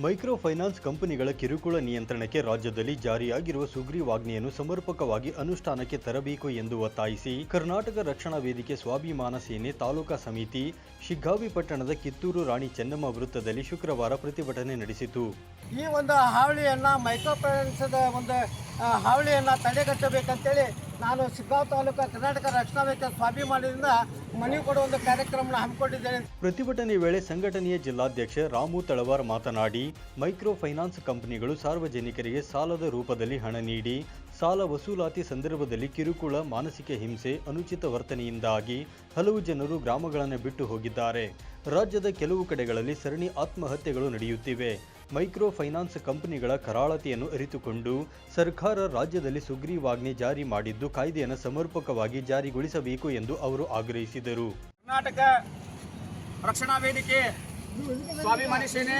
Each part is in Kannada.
ಮೈಕ್ರೋ ಫೈನಾನ್ಸ್ ಕಂಪನಿಗಳ ಕಿರುಕುಳ ನಿಯಂತ್ರಣಕ್ಕೆ ರಾಜ್ಯದಲ್ಲಿ ಜಾರಿಯಾಗಿರುವ ಸುಗ್ರೀವಾಜ್ಞೆಯನ್ನು ಸಮರ್ಪಕವಾಗಿ ಅನುಷ್ಠಾನಕ್ಕೆ ತರಬೇಕು ಎಂದು ಒತ್ತಾಯಿಸಿ ಕರ್ನಾಟಕ ರಕ್ಷಣಾ ವೇದಿಕೆ ಸ್ವಾಭಿಮಾನ ಸೇನೆ ತಾಲೂಕಾ ಸಮಿತಿ ಶಿಗ್ಗಾವಿ ಪಟ್ಟಣದ ಕಿತ್ತೂರು ರಾಣಿ ಚೆನ್ನಮ್ಮ ವೃತ್ತದಲ್ಲಿ ಶುಕ್ರವಾರ ಪ್ರತಿಭಟನೆ ನಡೆಸಿತು. ಈ ಒಂದು ಹಾವಳಿಯನ್ನು ಮೈಕ್ರೋ ಫೈನಾನ್ಸ್ದ ಒಂದು ಹಾವಳಿಯನ್ನು ತಡೆಗಟ್ಟಬೇಕಂತೇಳಿ ನಾನು ಶಿಗ್ಗಾವಿ ತಾಲೂಕು ಕರ್ನಾಟಕ ರಕ್ಷಣಾ ವೇದಿಕೆ ಸ್ವಾಭಿಮಾನದಿಂದ ಮನವಿ ಕೊಡುವ ಒಂದು ಕಾರ್ಯಕ್ರಮ ಹಮ್ಮಿಕೊಂಡಿದ್ದೇನೆ. ಪ್ರತಿಭಟನೆ ವೇಳೆ ಸಂಘಟನೆಯ ಜಿಲ್ಲಾಧ್ಯಕ್ಷ ರಾಮು ತಳವಾರ್ ಮಾತನಾಡಿ, ಮೈಕ್ರೋ ಫೈನಾನ್ಸ್ ಕಂಪನಿಗಳು ಸಾರ್ವಜನಿಕರಿಗೆ ಸಾಲದ ರೂಪದಲ್ಲಿ ಹಣ ನೀಡಿ ಸಾಲ ವಸೂಲಾತಿ ಸಂದರ್ಭದಲ್ಲಿ ಕಿರುಕುಳ, ಮಾನಸಿಕ ಹಿಂಸೆ, ಅನುಚಿತ ವರ್ತನೆಯಿಂದಾಗಿ ಹಲವು ಜನರು ಗ್ರಾಮಗಳನ್ನು ಬಿಟ್ಟು ಹೋಗಿದ್ದಾರೆ. ರಾಜ್ಯದ ಕೆಲವು ಕಡೆಗಳಲ್ಲಿ ಸರಣಿ ಆತ್ಮಹತ್ಯೆಗಳು ನಡೆಯುತ್ತಿವೆ. ಮೈಕ್ರೋ ಫೈನಾನ್ಸ್ ಕಂಪನಿಗಳ ಕರಾಳತೆಯನ್ನು ಅರಿತುಕೊಂಡು ಸರ್ಕಾರ ರಾಜ್ಯದಲ್ಲಿ ಸುಗ್ರೀವಾಜ್ಞೆ ಜಾರಿ ಮಾಡಿದ್ದು ಕಾಯ್ದೆಯನ್ನು ಸಮರ್ಪಕವಾಗಿ ಜಾರಿಗೊಳಿಸಬೇಕು ಎಂದು ಅವರು ಆಗ್ರಹಿಸಿದರು. ಕರ್ನಾಟಕ ರಕ್ಷಣಾ ವೇದಿಕೆ ಸ್ವಾಭಿಮಾನಿ ಸೇನೆ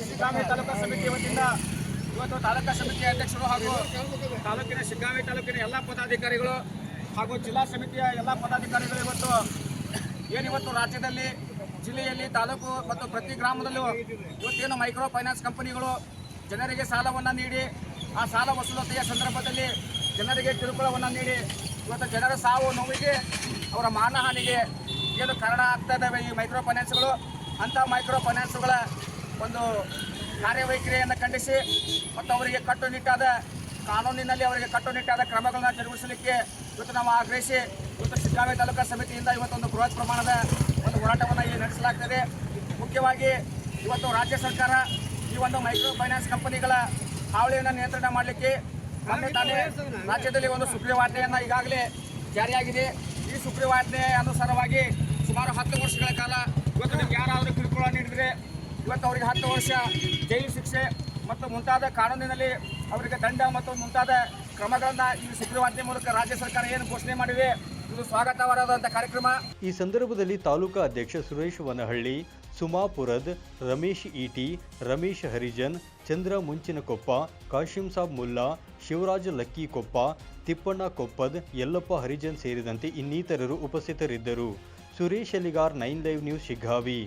ಶಿಗ್ಗಾವಿ ತಾಲೂಕಾ ಸಮಿತಿ ವತಿಯಿಂದ ಇವತ್ತು ತಾಲೂಕಾ ಸಮಿತಿ ಅಧ್ಯಕ್ಷರು ಹಾಗೂ ತಾಲೂಕಿನ ಶಿಗ್ಗಾವಿ ತಾಲೂಕಿನ ಎಲ್ಲ ಪದಾಧಿಕಾರಿಗಳು ಹಾಗೂ ಜಿಲ್ಲಾ ಸಮಿತಿಯ ಎಲ್ಲ ಪದಾಧಿಕಾರಿಗಳು ಇವತ್ತು ರಾಜ್ಯದಲ್ಲಿ, ಜಿಲ್ಲೆಯಲ್ಲಿ, ತಾಲೂಕು ಮತ್ತು ಪ್ರತಿ ಗ್ರಾಮದಲ್ಲೂ ಇವತ್ತೇನು ಮೈಕ್ರೋ ಫೈನಾನ್ಸ್ ಕಂಪನಿಗಳು ಜನರಿಗೆ ಸಾಲವನ್ನು ನೀಡಿ ಆ ಸಾಲ ವಸೂಲತೆಯ ಸಂದರ್ಭದಲ್ಲಿ ಜನರಿಗೆ ಕಿರುಕುಳವನ್ನು ನೀಡಿ ಇವತ್ತು ಜನರ ಸಾವು ನೋವಿಗೆ, ಅವರ ಮಾನಹಾನಿಗೆ ಏನು ಕಾರಣ ಆಗ್ತಾ ಇದ್ದಾವೆ ಈ ಮೈಕ್ರೋ ಫೈನಾನ್ಸ್ಗಳು. ಅಂಥ ಮೈಕ್ರೋ ಫೈನಾನ್ಸ್ಗಳ ಒಂದು ಕಾರ್ಯವೈಖರಿಯನ್ನು ಖಂಡಿಸಿ ಮತ್ತು ಅವರಿಗೆ ಕಟ್ಟುನಿಟ್ಟಾದ ಕಾನೂನಿನಲ್ಲಿ ಅವರಿಗೆ ಕಟ್ಟುನಿಟ್ಟಾದ ಕ್ರಮಗಳನ್ನು ಜರುಗಿಸಲಿಕ್ಕೆ ಇವತ್ತು ನಾವು ಆಗ್ರಹಿಸಿ ಇವತ್ತು ಶಿಗ್ಗಾವಿ ತಾಲೂಕಾ ಸಮಿತಿಯಿಂದ ಇವತ್ತೊಂದು ಬೃಹತ್ ಪ್ರಮಾಣದ ಒಂದು ಹೋರಾಟವನ್ನು ಇಲ್ಲಿ ನಡೆಸಲಾಗ್ತದೆ. ಮುಖ್ಯವಾಗಿ ಇವತ್ತು ರಾಜ್ಯ ಸರ್ಕಾರ ಈ ಒಂದು ಮೈಕ್ರೋ ಫೈನಾನ್ಸ್ ಕಂಪನಿಗಳ ಹಾವಳಿಯನ್ನು ನಿಯಂತ್ರಣ ಮಾಡಲಿಕ್ಕೆ ತಾನೇ ರಾಜ್ಯದಲ್ಲಿ ಒಂದು ಸುಗ್ರೀವಾಜ್ಞೆಯನ್ನು ಈಗಾಗಲೇ ಜಾರಿಯಾಗಿದೆ. ಈ ಸುಗ್ರೀವಾಜ್ಞೆ ಅನುಸಾರವಾಗಿ ಸುಮಾರು 10 ವರ್ಷಗಳ ಕಾಲ ಇವತ್ತು ನಿಮ್ಗೆ ಯಾರಾದರೂ ಕಿರುಕುಳ ನೀಡಿದರೆ ಇವತ್ತು ಅವರಿಗೆ 10 ವರ್ಷ ಜೈಲು ಶಿಕ್ಷೆ ಮತ್ತು ಮುಂತಾದ ಕಾನೂನಿನಲ್ಲಿ ಅವರಿಗೆ ದಂಡ ಮತ್ತು ಮುಂತಾದ ಕ್ರಮಗಳನ್ನು ಈ ಸುಗ್ರೀವಾಜ್ಞೆ ಮೂಲಕ ರಾಜ್ಯ ಸರ್ಕಾರ ಏನು ಘೋಷಣೆ ಮಾಡಿದೆ, ಇದು ಸ್ವಾಗತಾರ್ಹವಾದಂಥ ಕಾರ್ಯಕ್ರಮ. ಈ ಸಂದರ್ಭದಲ್ಲಿ ತಾಲೂಕಾ ಅಧ್ಯಕ್ಷ ಸುರೇಶ್ ವನಹಳ್ಳಿ, ಸುಮಾಪುರದ್, ರಮೇಶ್ ಈಟಿ, ರಮೇಶ್ ಹರಿಜನ್, ಚಂದ್ರ ಮುಂಚಿನಕೊಪ್ಪ, ಕಾಶಿಂ ಸಾಬ್ ಮುಲ್ಲಾ, ಶಿವರಾಜ ಲಕ್ಕಿಕೊಪ್ಪ, ತಿಪ್ಪಣ್ಣ ಕೊಪ್ಪದ್, ಯಲ್ಲಪ್ಪ ಹರಿಜನ್ ಸೇರಿದಂತೆ ಇನ್ನಿತರರು ಉಪಸ್ಥಿತರಿದ್ದರು. Suresh Aligar, 9 live news, Shiggavi.